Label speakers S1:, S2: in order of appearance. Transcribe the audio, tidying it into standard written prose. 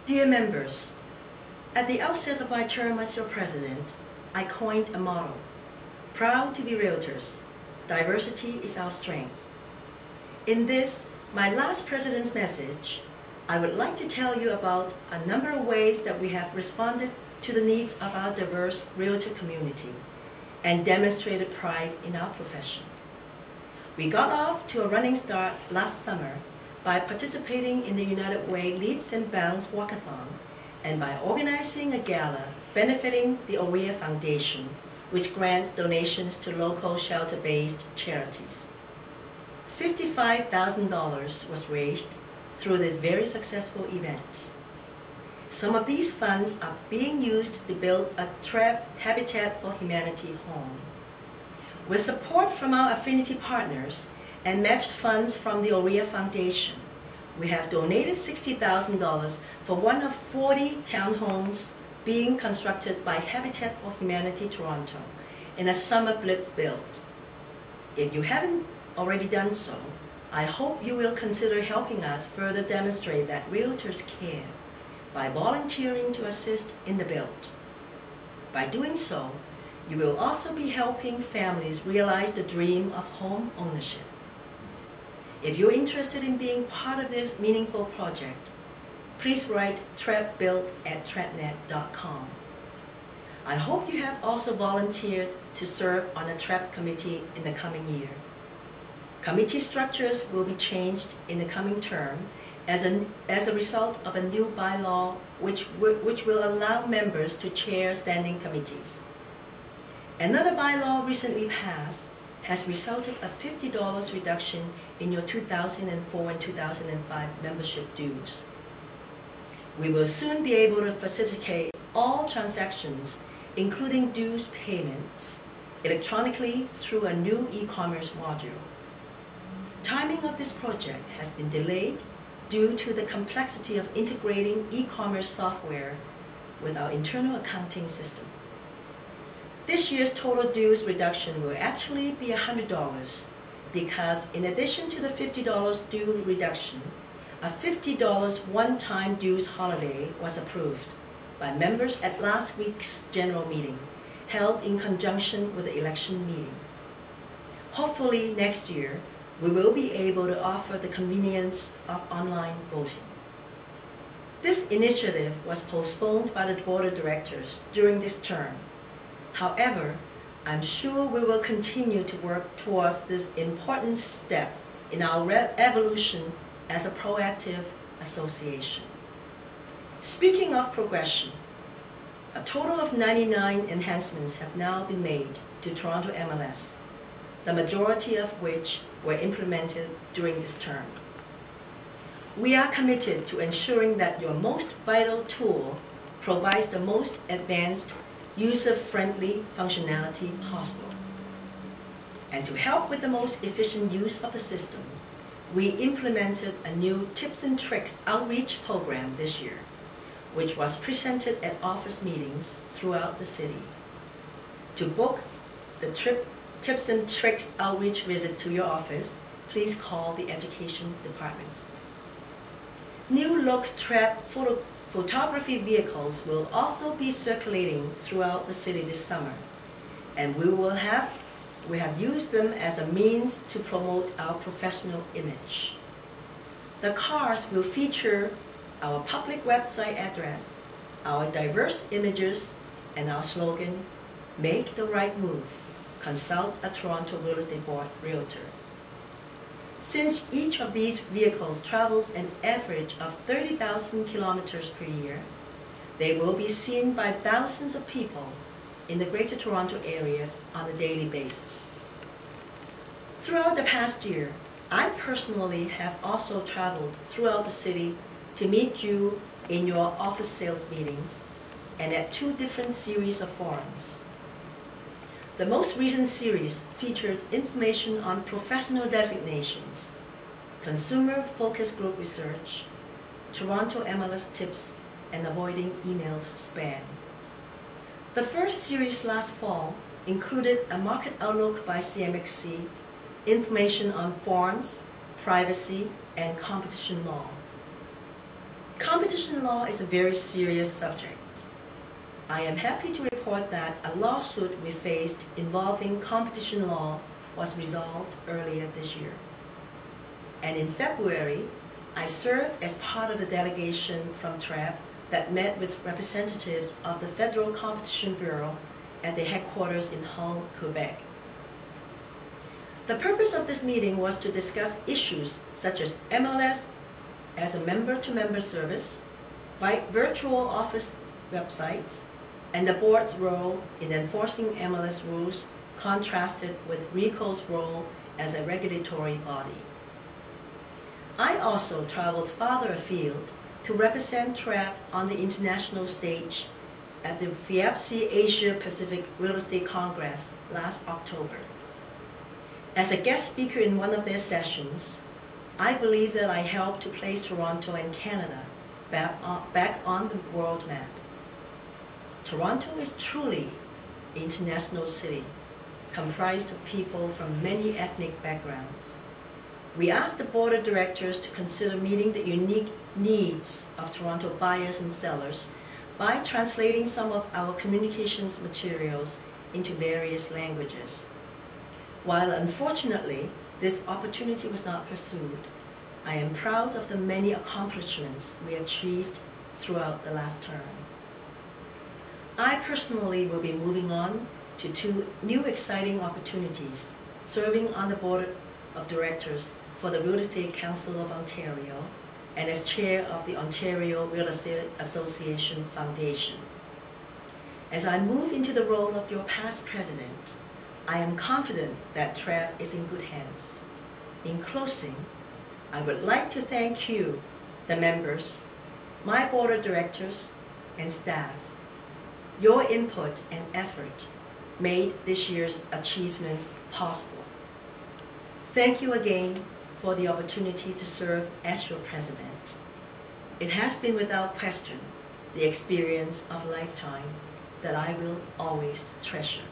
S1: Dear members, at the outset of my term as your president, I coined a motto: proud to be realtors, diversity is our strength. In this, my last president's message, I would like to tell you about a number of ways that we have responded to the needs of our diverse realtor community and demonstrated pride in our profession. We got off to a running start last summer by participating in the United Way Leaps and Bounds Walkathon and by organizing a gala benefiting the OREA Foundation, which grants donations to local shelter-based charities. $55,000 was raised through this very successful event. Some of these funds are being used to build a TREB Habitat for Humanity home. With support from our affinity partners and matched funds from the OREA Foundation, we have donated $60,000 for one of 40 townhomes being constructed by Habitat for Humanity Toronto in a summer blitz build. If you haven't already done so, I hope you will consider helping us further demonstrate that realtors care by volunteering to assist in the build. By doing so, you will also be helping families realize the dream of home ownership. If you're interested in being part of this meaningful project, please write trebbuild@trebnet.com. I hope you have also volunteered to serve on a TREB committee in the coming year. Committee structures will be changed in the coming term as a result of a new bylaw which will allow members to chair standing committees. Another bylaw recently passed has resulted in a $50 reduction in your 2004 and 2005 membership dues. We will soon be able to facilitate all transactions, including dues payments, electronically through a new e-commerce module. Timing of this project has been delayed due to the complexity of integrating e-commerce software with our internal accounting system. This year's total dues reduction will actually be $100 because in addition to the $50 due reduction, a $50 one-time dues holiday was approved by members at last week's general meeting, held in conjunction with the election meeting. Hopefully next year, we will be able to offer the convenience of online voting. This initiative was postponed by the Board of Directors during this term. However, I'm sure we will continue to work towards this important step in our evolution as a proactive association. Speaking of progression, a total of 99 enhancements have now been made to Toronto MLS, the majority of which were implemented during this term. We are committed to ensuring that your most vital tool provides the most advanced, user-friendly functionality possible. And to help with the most efficient use of the system, we implemented a new tips and tricks outreach program this year, which was presented at office meetings throughout the city. To book the tips and tricks outreach visit to your office, please call the education department. New look TREB photography vehicles will also be circulating throughout the city this summer, and we have used them as a means to promote our professional image. The cars will feature our public website address, our diverse images, and our slogan, "Make the right move. Consult a Toronto Real Estate Board realtor." Since each of these vehicles travels an average of 30,000 kilometers per year, they will be seen by thousands of people in the Greater Toronto areas on a daily basis. Throughout the past year, I personally have also traveled throughout the city to meet you in your office sales meetings and at 2 different series of forums. The most recent series featured information on professional designations, consumer focus group research, Toronto MLS tips, and avoiding email spam. The first series last fall included a market outlook by CMXC, information on forms, privacy, and competition law. Competition law is a very serious subject. I am happy to report that a lawsuit we faced involving competition law was resolved earlier this year. And in February, I served as part of the delegation from TREB that met with representatives of the Federal Competition Bureau at the headquarters in Hull, Quebec. The purpose of this meeting was to discuss issues such as MLS as a member-to-member service, virtual office websites, and the board's role in enforcing MLS rules contrasted with RICO's role as a regulatory body. I also traveled farther afield to represent TREB on the international stage at the FIAPC Asia Pacific Real Estate Congress last October. As a guest speaker in one of their sessions, I believe that I helped to place Toronto and Canada back on the world map. Toronto is truly an international city, comprised of people from many ethnic backgrounds. We asked the board of directors to consider meeting the unique needs of Toronto buyers and sellers by translating some of our communications materials into various languages. While unfortunately this opportunity was not pursued, I am proud of the many accomplishments we achieved throughout the last term. I personally will be moving on to 2 new exciting opportunities, serving on the board of directors for the Real Estate Council of Ontario and as chair of the Ontario Real Estate Association Foundation. As I move into the role of your past president, I am confident that TREB is in good hands. In closing, I would like to thank you, the members, my board of directors, and staff. Your input and effort made this year's achievements possible. Thank you again for the opportunity to serve as your president. It has been without question the experience of a lifetime that I will always treasure.